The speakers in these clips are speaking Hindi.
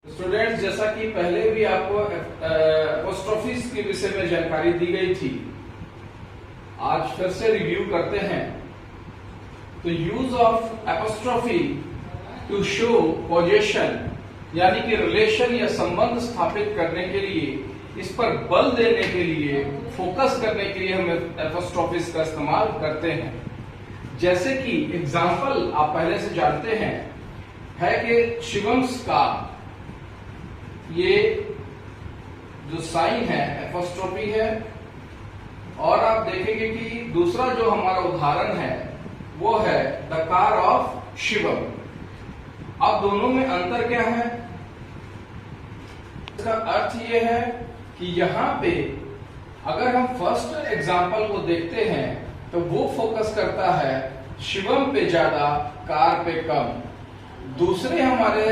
स्टूडेंट्स, जैसा कि पहले भी आपको एपोस्ट्रोफीज के विषय में जानकारी दी गई थी, आज फिर से रिव्यू करते हैं। तो use of apostrophe to show position यानी कि रिलेशन या संबंध स्थापित करने के लिए, इस पर बल देने के लिए, फोकस करने के लिए हम एपोस्ट्रोफीज का इस्तेमाल करते हैं। जैसे कि एग्जाम्पल आप पहले से जानते हैं है कि शिवम्स का ये जो साइन है एपोस्ट्रोफी है, और आप देखेंगे कि दूसरा जो हमारा उदाहरण है वो है द कार ऑफ शिवम। अब दोनों में अंतर क्या है? इसका अर्थ ये है कि यहां पे अगर हम फर्स्ट एग्जाम्पल को देखते हैं तो वो फोकस करता है शिवम पे ज्यादा, कार पे कम। दूसरे हमारे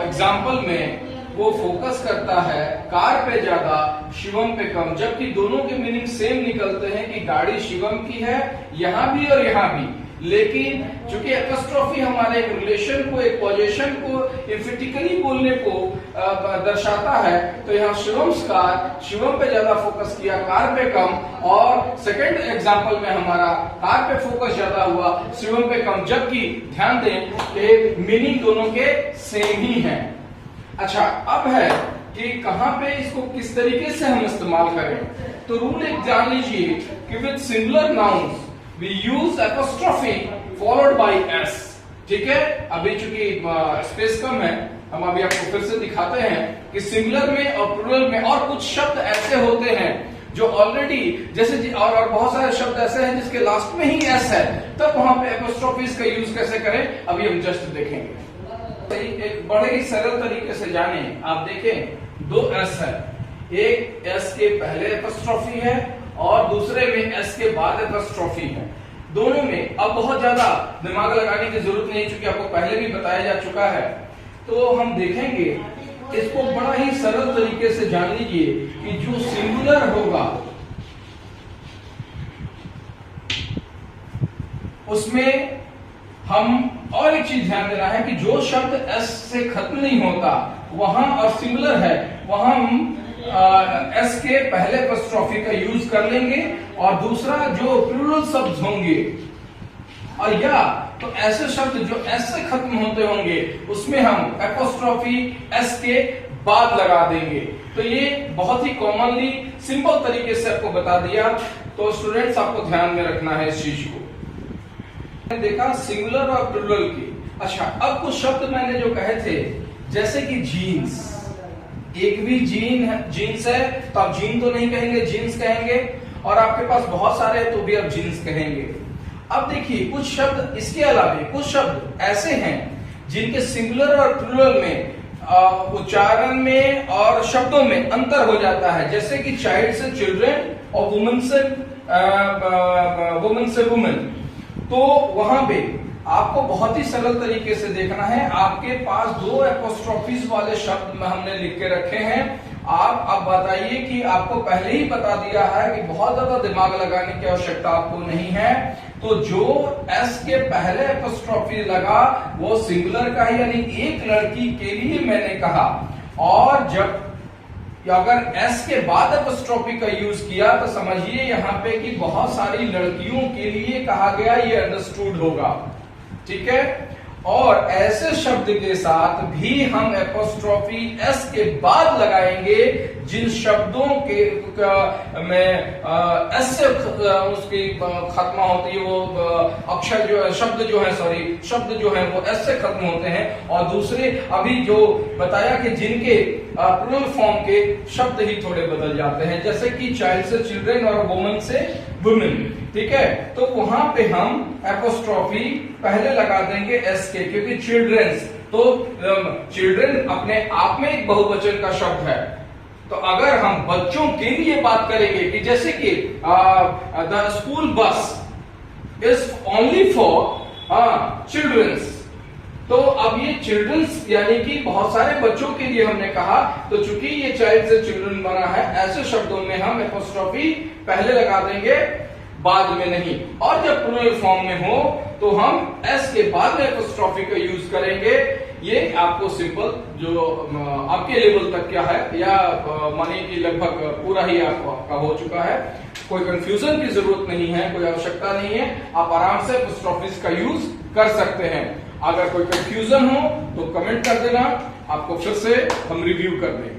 एग्जाम्पल में वो फोकस करता है कार पे ज्यादा, शिवम पे कम, जबकि दोनों के मीनिंग सेम निकलते हैं कि गाड़ी शिवम की है यहां भी और यहां भी। लेकिन चूंकि एपोस्ट्रोफी हमारे एक रिलेशन को, एक पोजीशन को एम्फेटिकली बोलने को दर्शाता है, तो यहाँ शिवम्स कार, शिवम पे ज्यादा फोकस किया, कार पे कम। और सेकंड एग्जांपल में हमारा कार पे फोकस ज्यादा हुआ, शिवम पे कम, जबकि ध्यान दें कि मीनिंग दोनों के सेम ही हैं। अच्छा, अब है कि कहां पे इसको किस तरीके से हम इस्तेमाल करें। तो रूल एक जान लीजिए कि with singular nouns we use apostrophe followed by S. ठीक है, अभी चूंकि स्पेस कम है, हम अभी आपको फिर से दिखाते हैं कि सिंगुलर में और प्लूरल में और कुछ शब्द ऐसे होते हैं जो ऑलरेडी, जैसे और बहुत सारे शब्द ऐसे हैं जिसके लास्ट में ही एस है, तब वहां पे एपोस्ट्रोफीज का यूज कैसे करें अभी हम जस्ट देखेंगे। एक बड़े ही सरल तरीके से जाने, आप देखें दो एस है, एक एस के पहले एपोस्ट्रोफी है और दूसरे में एस के बाद एपोस्ट्रोफी है। दोनों में अब बहुत ज्यादा दिमाग लगाने की जरूरत नहीं, चूंकि आपको पहले भी बताया जा चुका है। तो हम देखेंगे इसको बड़ा ही सरल तरीके से जान लीजिए कि जो सिंगुलर होगा उसमें हम और एक चीज ध्यान देना है कि जो शब्द एस से खत्म नहीं होता वहां, और सिंगुलर है वहां, हम एस के पहले एपोस्ट्रोफी का यूज कर लेंगे, और दूसरा जो प्लूरल शब्द होंगे और या तो ऐसे शब्द जो एस से खत्म होते होंगे उसमें हम एपोस्ट्रोफी एस के बाद लगा देंगे। तो ये बहुत ही कॉमनली सिंपल तरीके से आपको बता दिया। तो स्टूडेंट्स, आपको ध्यान में रखना है इस चीज को। देखा सिंगुलर और प्लूरल की। अच्छा, अब कुछ शब्द मैंने जो कहे थे, जैसे कि जीन्स, एक भी जीन्स है तो आप जीन तो नहीं कहेंगे, जीन्स कहेंगे, और आपके पास बहुत सारे तो भी आप जीन्स कहेंगे। अब देखिए कुछ शब्द इसके अलावा कुछ शब्द ऐसे हैं जिनके सिंगुलर और प्लूरल में उच्चारण में और शब्दों में अंतर हो जाता है, जैसे कि चाइल्ड से चिल्ड्रन और वुमेन से वुमेन। तो वहां पे आपको बहुत ही सरल तरीके से देखना है। आपके पास दो एपोस्ट्रोफीज वाले शब्द हमने लिख के रखे हैं। आप अब बताइए कि आपको पहले ही बता दिया है कि बहुत ज्यादा दिमाग लगाने की आवश्यकता आपको नहीं है। तो जो एस के पहले एपोस्ट्रोफी लगा वो सिंगुलर का है, यानी एक लड़की के लिए मैंने कहा, और जब अगर एस के बाद एपोस्ट्रोफी का यूज किया तो समझिए यहां पे कि बहुत सारी लड़कियों के लिए कहा गया, ये अंडरस्टूड होगा। ठीक है, और ऐसे शब्द के साथ भी हम एपोस्ट्रोफी एस के बाद लगाएंगे जिन शब्दों के में एस से उसकी खत्म होती है, वो अक्षर जो है, शब्द जो है वो एस से खत्म होते हैं, और दूसरे अभी जो बताया कि जिनके प्लूरल फॉर्म के शब्द ही थोड़े बदल जाते हैं, जैसे कि चाइल्ड से चिल्ड्रन और वुमेन से वुमेन। ठीक है, तो वहां पे हम एपोस्ट्रोफी पहले लगा देंगे एस के, क्योंकि चिल्ड्रंस, तो चिल्ड्रन अपने आप में एक बहुवचन का शब्द है। तो अगर हम बच्चों के लिए बात करेंगे कि जैसे कि the school bus is only for childrens, तो अब ये चिल्ड्रंस यानी कि बहुत सारे बच्चों के लिए हमने कहा, तो चूंकि ये चाइल्ड से चिल्ड्रन बना है, ऐसे शब्दों में हम एपोस्ट्रोफी पहले लगा देंगे, बाद में नहीं। और जब प्लूरल फॉर्म में हो तो हम एस के बाद में एपोस्ट्रोफी का यूज करेंगे। ये आपको सिंपल जो आपके लेवल तक क्या है, या मानिए कि लगभग पूरा ही आपका हो चुका है। कोई कंफ्यूजन की जरूरत नहीं है, कोई आवश्यकता नहीं है, आप आराम से अपोस्ट्रोफिस का यूज कर सकते हैं। अगर कोई कंफ्यूजन हो तो कमेंट कर देना, आपको फिर से हम रिव्यू कर देंगे।